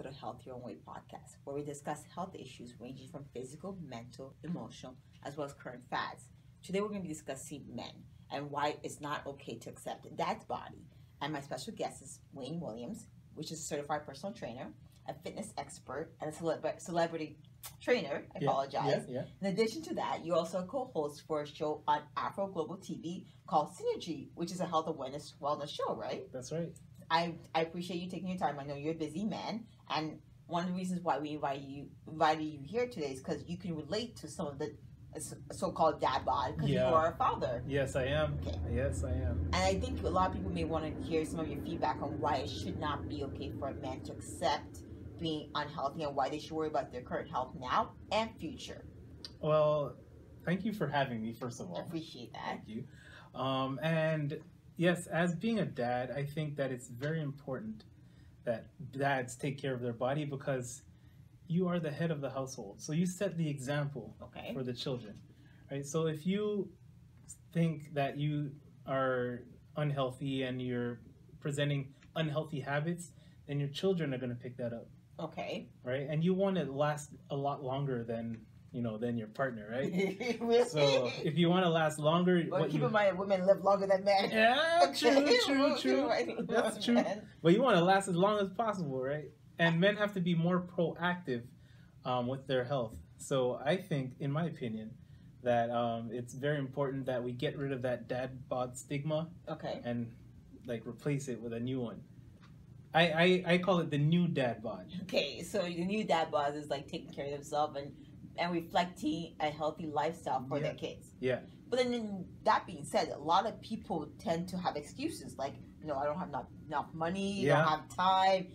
episode of Health Your Own Way podcast, where we discuss health issues ranging from physical, mental, emotional, as well as current fads. Today we're going to be discussing men and why it's not okay to accept dad's body. And my special guest is Wayne Williams, which is a certified personal trainer, a fitness expert, and a celebrity trainer. I apologize. In addition to that, you're also a co-host for a show on Afroglobal TV called Synergy, which is a health awareness wellness show, right? That's right. I appreciate you taking your time. I know you're a busy man, and one of the reasons why we invited you here today is because you can relate to some of the so-called dad bod because you are a father. Yes, I am. Okay. Yes, I am. And I think a lot of people may want to hear some of your feedback on why it should not be okay for a man to accept being unhealthy and why they should worry about their current health now and future. Well, thank you for having me, first of all. I appreciate that. Thank you. And yes, as being a dad, I think that it's very important that dads take care of their body because you are the head of the household. So you set the example for the children, right? So if you think that you are unhealthy and you're presenting unhealthy habits, then your children are going to pick that up. Okay. Right? And you want it to last a lot longer than your partner, right? Really? So if you want to last longer, well, keep in mind, women live longer than men. Yeah, true. That's true. But you want to last as long as possible, right? And men have to be more proactive with their health. So I think, in my opinion, that it's very important that we get rid of that dad bod stigma. Okay. And replace it with a new one. I call it the new dad bod. Okay, so the new dad bod is like taking care of themselves and reflecting a healthy lifestyle for their kids. Yeah. But then that being said, a lot of people tend to have excuses like, I don't have enough money, don't have time,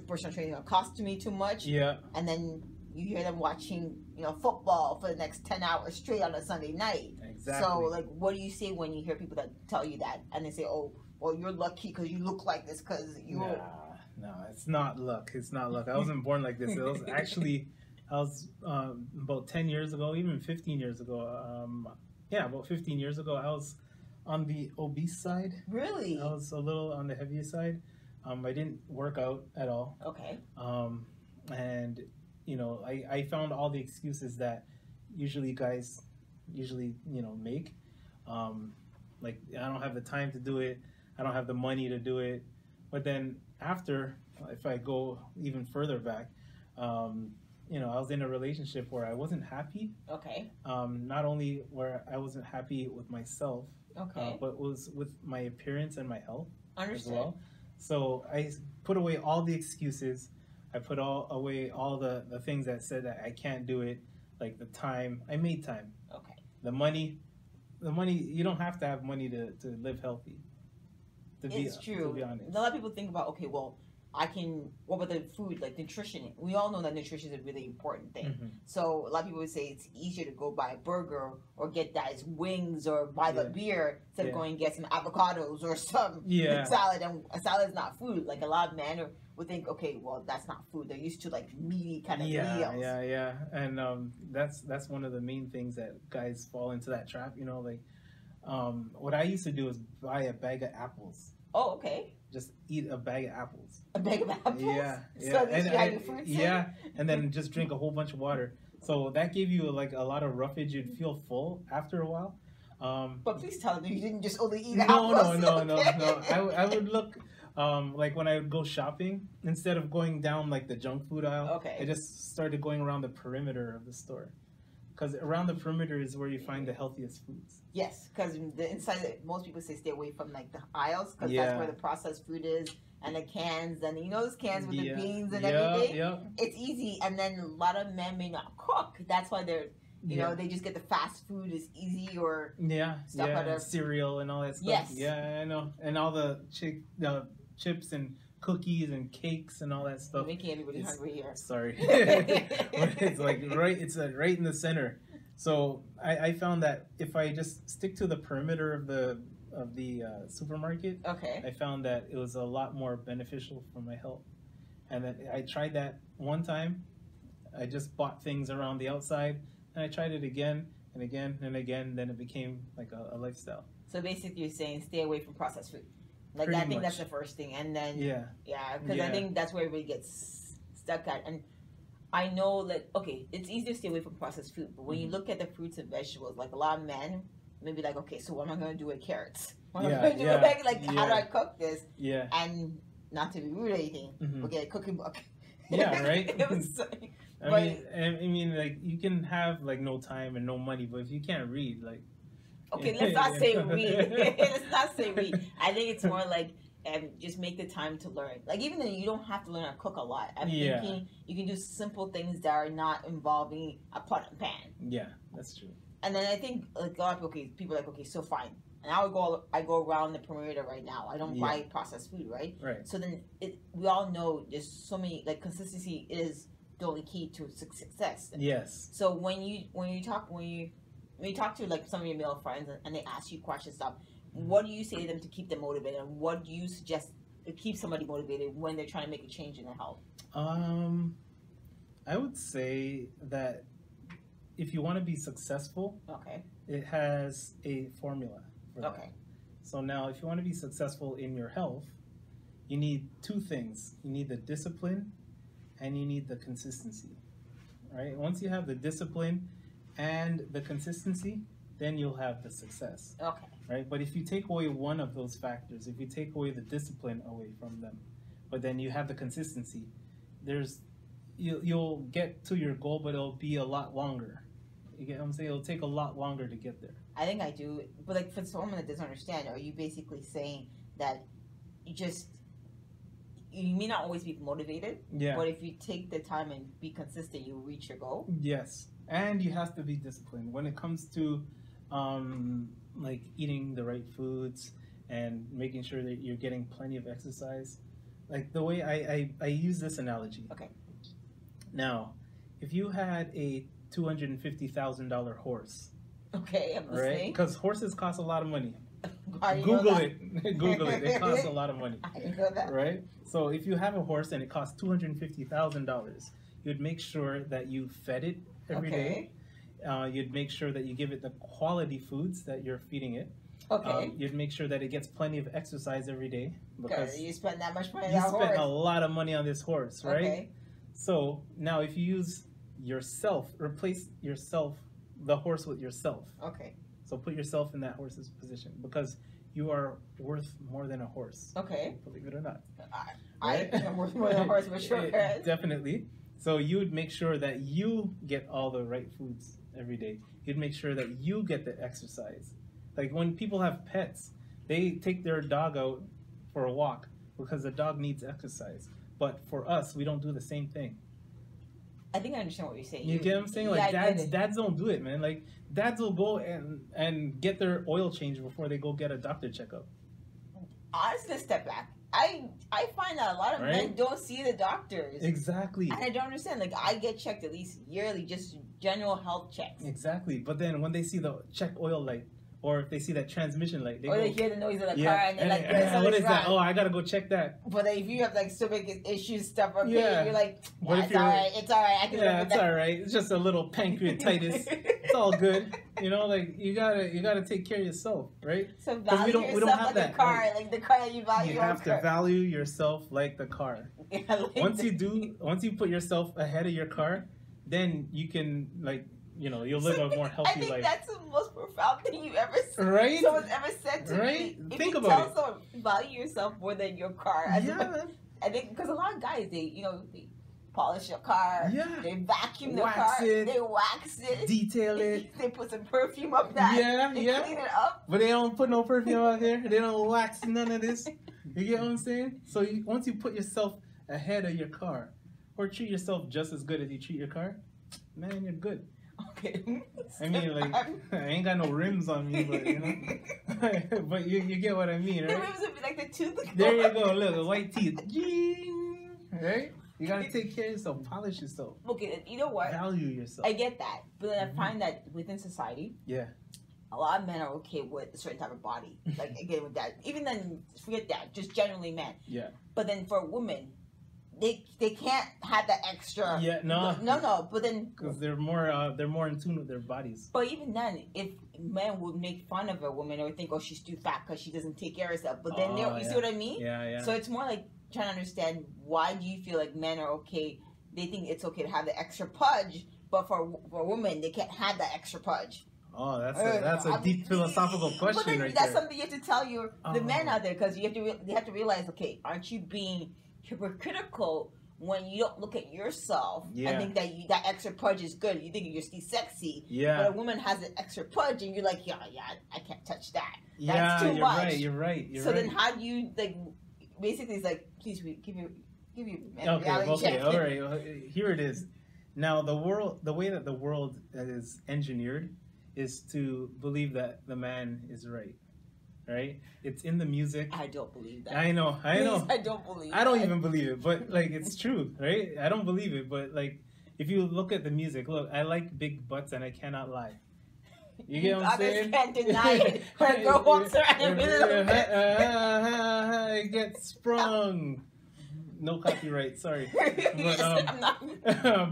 personal training will cost me too much. Yeah. And then you hear them watching, football for the next 10 hours straight on a Sunday night. Exactly. So, what do you say when you hear people that tell you that and they say, oh, well, you're lucky because you look like this because you... No, it's not luck. It's not luck. I wasn't born like this. It was actually... I was about 10 years ago, even 15 years ago. About 15 years ago, I was on the obese side. Really? I was a little on the heavier side. I didn't work out at all. Okay. And, I found all the excuses that guys make. Like, I don't have the time to do it. I don't have the money to do it. But then after, if I go even further back, I was in a relationship where I wasn't happy. Okay. Not only where I wasn't happy with myself, but was with my appearance and my health as well. So I put away all the excuses. I put away all the things that said that I can't do it, like the time. I made time. Okay. The money, you don't have to have money to live healthy. It's true. To be honest. A lot of people think about, what about the food, like nutrition? We all know that nutrition is a really important thing. Mm-hmm. So a lot of people would say it's easier to go buy a burger or get guys wings or buy the beer instead of going and get some avocados or some salad. And a salad is not food. Like a lot of men would think, okay, well, that's not food. They're used to meaty kind of meals. Yeah. And that's one of the main things that guys fall into that trap. What I used to do is buy a bag of apples. Oh, okay. Just eat a bag of apples. A bag of apples? Yeah. So and then just drink a whole bunch of water. So that gave you a lot of roughage. You'd feel full after a while. But please tell me you didn't just only eat apples. No. I would look when I would go shopping, instead of going down the junk food aisle, I just started going around the perimeter of the store. Because around the perimeter is where you find the healthiest foods. Yes, because the inside, most people say stay away from the aisles because that's where the processed food is and the cans and those cans with the beans and everything. Yeah. It's easy, and then a lot of men may not cook. That's why they're they just get the fast food is easy or stuff out of cereal and all that stuff. Yes. Yeah, I know, and all the chips and cookies and cakes and all that stuff. You're making everybody hungry here. Sorry. It's right in the center. So I found that if I just stick to the perimeter of the supermarket, I found that it was a lot more beneficial for my health. And then I tried that one time. I just bought things around the outside, and I tried it again and again and again. Then it became a lifestyle. So basically, you're saying stay away from processed food. I think that's the first thing, and then because I think that's where everybody gets stuck at. And I know, like, okay, it's easy to stay away from processed food, but when you look at the fruits and vegetables, like a lot of men, maybe like, okay, so what am I going to do with carrots? What am I going to do with, like, how do I cook this? Yeah. And not to be rude or anything, we'll get a cooking book. Yeah, right? It was, I mean, like, you can have, like, no time and no money, but if you can't read, like... Okay, let's not say read. Let's not say read. I think it's more like, just make the time to learn. Like, even though you don't have to learn how to cook a lot, I'm thinking you can do simple things that are not involving a pot and pan. Yeah, that's true. And then I think, like, a lot of people are like, okay, so fine. And I go around the perimeter right now. I don't buy processed food, right? Right. So then we all know there's so many, like, consistency is the only key to success. Yes. So when you talk to, like, some of your male friends and they ask you questions, stuff, what do you say to them to keep them motivated, and what do you suggest to keep somebody motivated when they're trying to make a change in their health? I would say that if you want to be successful, it has a formula for that. So now, if you want to be successful in your health, you need two things. You need the discipline and you need the consistency, right? Once you have the discipline and the consistency, then you'll have the success. Right? But if you take away one of those factors, if you take away the discipline away from them, but then you have the consistency, you'll get to your goal, but it'll be a lot longer. You get what I'm saying? It'll take a lot longer to get there. I think I do. But, like, for someone that doesn't understand, are you basically saying that you may not always be motivated, but if you take the time and be consistent, you'll reach your goal? Yes. And you have to be disciplined when it comes to like eating the right foods and making sure that you're getting plenty of exercise. Like, the way I use this analogy. Now, if you had a $250,000 horse. I'm listening. Right? Because horses cost a lot of money. Google it. Google it. It costs a lot of money. I didn't know that. Right? So if you have a horse and it costs $250,000, you'd make sure that you fed it every day. You'd make sure that you give it the quality foods that you're feeding it. You'd make sure that it gets plenty of exercise every day. Because you spend that much money on that horse. You spent a lot of money on this horse, right? So now if you use yourself, replace yourself, the horse with yourself. So put yourself in that horse's position, because you are worth more than a horse. Believe it or not. I think I'm worth more than a horse, for sure. Definitely. So you would make sure that you get all the right foods every day. You'd make sure that you get the exercise. Like, when people have pets, they take their dog out for a walk because the dog needs exercise. But for us, we don't do the same thing. I think I understand what you're saying. You get what I'm saying? Like, dads don't do it, man. Like, dads will go and get their oil changed before they go get a doctor checkup. Honestly, step back. I find that a lot of men don't see the doctors. Exactly. And I don't understand. Like, I get checked at least yearly, just general health checks. Exactly. But then when they see the check oil light, or if they see that transmission light, they hear the noise of the car and they're like, what is that? Oh, I gotta go check that. But if you have, like, stomach issues, stuff, you're like, it's all right. I can live with it's all right. It's just a little pancreatitis. It's all good. You know, like, you gotta take care of yourself, right? So value yourself like that. Like the car that you value. You have to value yourself like the car. Once you put yourself ahead of your car, then you can, like, you know, you'll live a more healthy life. I think that's the most profound thing you ever said. Right? Someone's ever said to me. Think about it. Tell someone, value yourself more than your car. I think, because a lot of guys, they polish your car. They vacuum the car. They wax it. Detail it. They put some perfume up that. They clean it up. But they don't put no perfume out there. They don't wax none of this. You get what I'm saying? So once you put yourself ahead of your car, or treat yourself just as good as you treat your car, man, you're good. I mean, like, I ain't got no rims on me, but, you know. But you get what I mean, right? The rims would be like the tooth. There you go, look, the white teeth. Right? You gotta take care of yourself, polish yourself. Okay, you know what? Value yourself. I get that, but then I find that within society, a lot of men are okay with a certain type of body. Like, again, with that. Even then, forget that, just generally men. But then for women, they can't have that extra. No. But then, because they're more in tune with their bodies. But even then, if men would make fun of a woman or think, oh, she's too fat because she doesn't take care of herself. But then you see what I mean? Yeah. So it's more like trying to understand, why do you feel like men are okay they think it's okay to have the extra pudge, but for women, they can't have that extra pudge. Oh, that's a deep philosophical question right that's there. something you have to tell the men out there, because you have to realize, okay, aren't you being hypocritical when you don't look at yourself and think that that extra pudge is good? You think you're still sexy, but a woman has an extra pudge and you're like, yeah, I can't touch that. That's too much. You're right. So then how do you, like, basically it's like, please give you okay, all right. Well, here it is. Now the way that the world is engineered is to believe that the man is right? It's in the music. I don't believe that. I know. I don't believe I don't even believe it, but like it's true, right? I don't believe it, but like if you look at the music, look, I like big butts and I cannot lie. You get what I'm saying? Can't deny it. When a girl walks around in the middle of it. I get sprung. No copyright, sorry. But,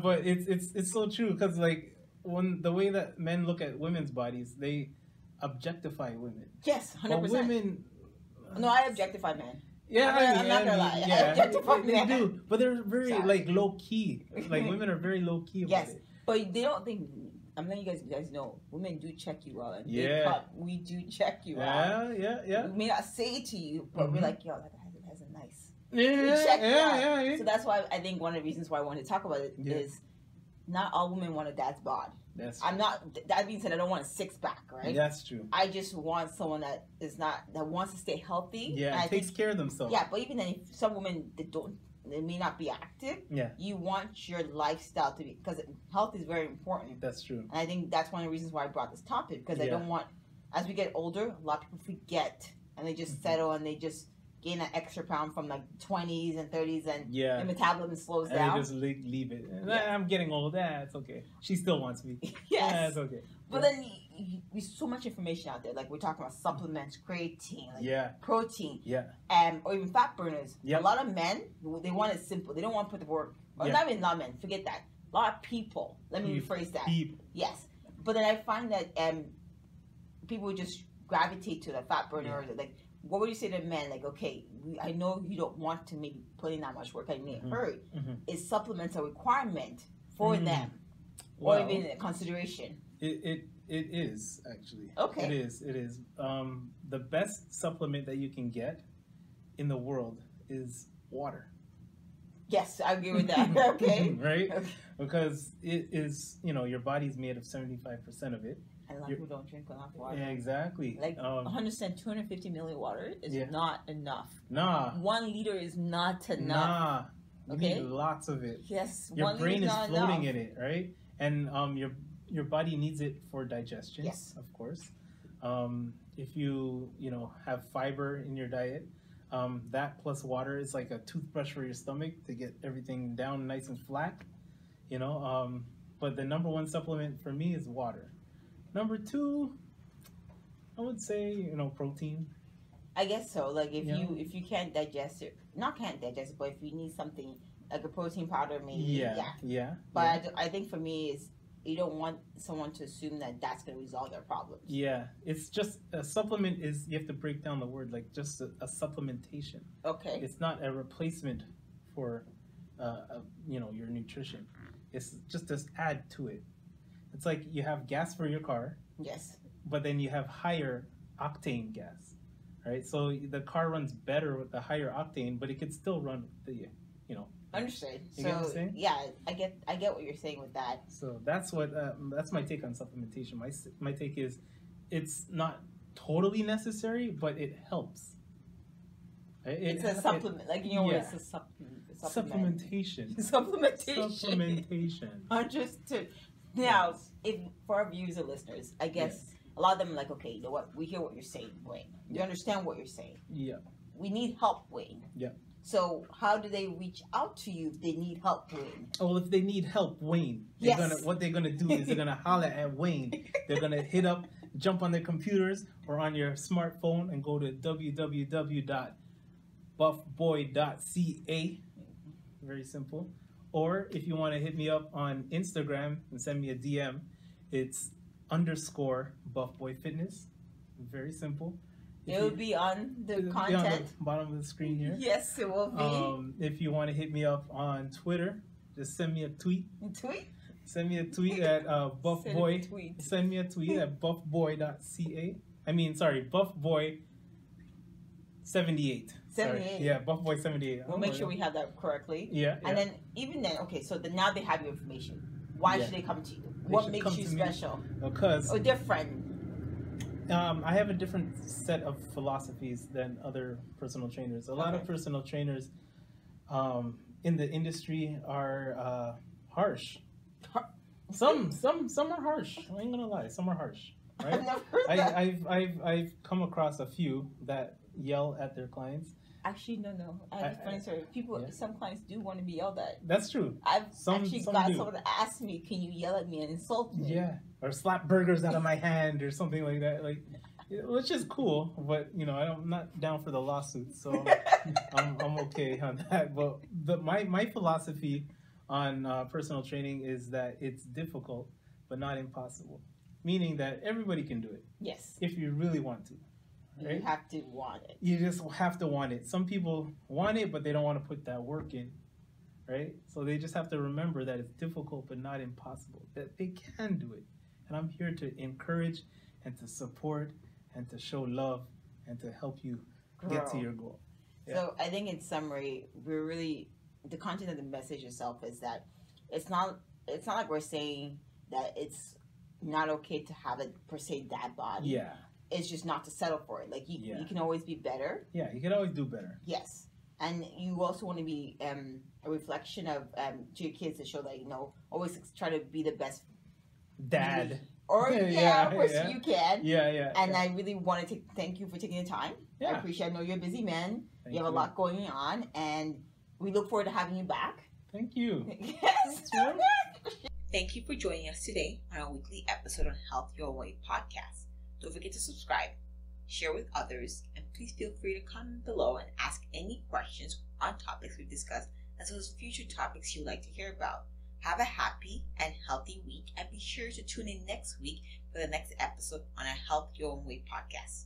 but it's so true, because like the way that men look at women's bodies, they objectify women. Yes, 100%. But women. No, I objectify men. Yeah, I'm not gonna lie. I objectify men. They do, but they're very like low key. Like women are very low key about it. But they don't think. I'm letting you guys know, women do check you out. We do check you out. Yeah. We may not say it to you, but we're like, yo, that has a nice. Yeah. So that's why I think one of the reasons why I wanted to talk about it is not all women want a dad's bod. That being said, I don't want a six pack, right? That's true. I just want someone that wants to stay healthy. Yeah, and takes care of themselves. Yeah, but even then, if some women they may not be active. Yeah. You want your lifestyle to be, because health is very important. That's true. And I think that's one of the reasons why I brought this topic, because I don't want, as we get older, a lot of people forget and they just settle and they just gain an extra pound from like 20s and 30s and the metabolism slows down. And they just leave it. I'm getting old. It's okay. She still wants me. Yes. It's okay. But then there's so much information out there. Like we're talking about supplements, creatine, protein, or even fat burners. A lot of men, they want it simple. They don't want to put the work. Or not even a lot of men. Forget that. A lot of people. Let me rephrase that. Yes. But then I find that people just gravitate to the fat burner. Or like, what would you say to men? Like, okay, I know you don't want to maybe put in that much work. I may hurt. Is supplements a requirement for them, or even a consideration? It is actually. Okay. It is. The best supplement that you can get in the world is water. Yes, I agree with that. Okay. Right? Okay. Because it is, your body's made of 75% of it. And a lot of people don't drink enough water. Yeah, exactly. Like 250 million water is not enough. Nah. 1 liter is not enough. Nah. You need lots of it. Yes. Your brain is floating in it, right? And your body needs it for digestion. Yes. Of course. If you have fiber in your diet, that plus water is like a toothbrush for your stomach to get everything down nice and flat. But the number one supplement for me is water. Number two, I would say, protein. I guess so. Like if you can't digest it, but if you need something like a protein powder, maybe. Yeah. But I think for me is you don't want someone to assume that that's going to resolve their problems. Yeah, it's just a supplement is, you have to break down the word, like just a supplementation. Okay. It's not a replacement for, your nutrition. It's just to add to it. It's like you have gas for your car. Yes. But then you have higher octane gas, right? So the car runs better with the higher octane, but it could still run with the, Understood. You get what I'm saying? Yeah, I get what you're saying with that. So that's my take on supplementation. My take is, it's not totally necessary, but it helps. It's a supplement, it's a supplement. Supplementation. Supplementation. Understood. Now, if for our viewers and listeners, I guess a lot of them are like, okay, you know what? We hear what you're saying, Wayne. We understand what you're saying. Yeah. We need help, Wayne. Yeah. So how do they reach out to you if they need help, Wayne? Oh, if they need help, Wayne, what they're gonna do is they're gonna holler at Wayne. They're gonna jump on their computers or on your smartphone and go to www.buffboy.ca. Very simple. Or if you want to hit me up on Instagram and send me a DM, it's _buffboyfitness. Very simple. It will be on the content. Be on the bottom of the screen here. Yes, it will be. If you want to hit me up on Twitter, just send me a tweet. Tweet? Send me a tweet at buffboy. Tweet. Send me a tweet at buffboy.ca. I mean, sorry, buffboy78. 78. Yeah, buffboy78. We'll make sure we have that correctly. Yeah. And then, even then, okay, so now they have your information. Why should they come to you? What makes you special? Because... Or different? I have a different set of philosophies than other personal trainers. A lot of personal trainers in the industry are harsh. Some are harsh. I ain't gonna lie. Some are harsh. Right? I've never heard that. I've come across a few that yell at their clients. Actually, no. I have a funny story. Some clients do want to be yelled at. That's true. I've actually got someone to ask me, "Can you yell at me and insult me?" Yeah, or slap burgers out of my hand or something like that. Like, which is cool, but I'm not down for the lawsuits, so I'm okay on that. But my philosophy on personal training is that it's difficult, but not impossible. Meaning that everybody can do it. Yes. If you really want to. Right? You have to want it. You just have to want it. Some people want it, but they don't want to put that work in. Right? So they just have to remember that it's difficult, but not impossible. That they can do it. And I'm here to encourage and to support and to show love and to help you get to your goal. Yeah. So I think in summary, the content of the message itself is that it's not like we're saying that it's not okay to have a per se dad body. Yeah. It's just not to settle for it. Like you can always be better. Yeah, you can always do better. Yes. And you also want to be a reflection of to your kids to show that always try to be the best dad. Or of course you can. Yeah. And I really wanted to thank you for taking the time. Yeah. I appreciate. I know you're a busy man. Thank you have a lot going on, and we look forward to having you back. Thank you. Yes. Thank you for joining us today on our weekly episode on Health Your Way podcast. Don't forget to subscribe, share with others, and please feel free to comment below and ask any questions on topics we've discussed, as well as future topics you'd like to hear about. Have a happy and healthy week, and be sure to tune in next week for the next episode on our Health Your Own Way podcast.